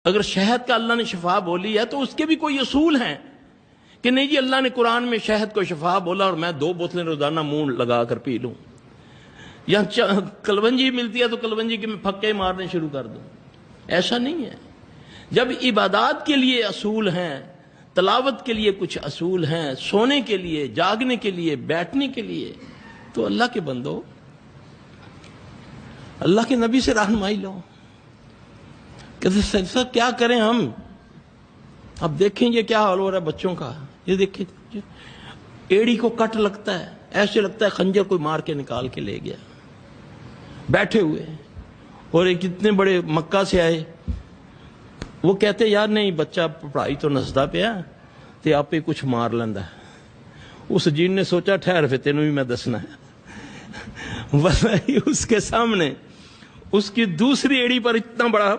اگر شہد کا اللہ نے شفا بولی ہے تو اس کے بھی کوئی اصول ہیں کہ نہیں جی اللہ نے قرآن میں شہد کو شفا بولا اور میں 2 بوتلیں روزانہ منہ لگا کر پی لوں، یا کلونجی ملتی ہے تو کلونجی کے میں پھکے مارنے شروع کر دوں. ایسا نہیں ہے. جب عبادات کے لیے اصول ہیں، تلاوت کے لیے کچھ اصول ہیں، سونے کے لیے، جاگنے کے لیے، بیٹھنے کے لیے، تو اللہ کے بندو اللہ کے نبی سے رہنمائی لو. کہ کیا کریں ہم؟ اب دیکھیں یہ کیا حال ہو رہا ہے بچوں کا. یہ دیکھیں ایڑی کو کٹ لگتا ہے، ایسے لگتا ہے خنجر کوئی مار کے نکال کے لے گیا. بیٹھے ہوئے اور ایک اتنے بڑے مکہ سے آئے، وہ کہتے یار نہیں بچہ پڑھائی تو نسدا پیا تے آپ ہی کچھ مار لیندا. اس جین نے سوچا ٹھہر پھر تینوں بھی میں دسنا ہے. اس کے سامنے اس کی دوسری ایڑی پر اتنا بڑا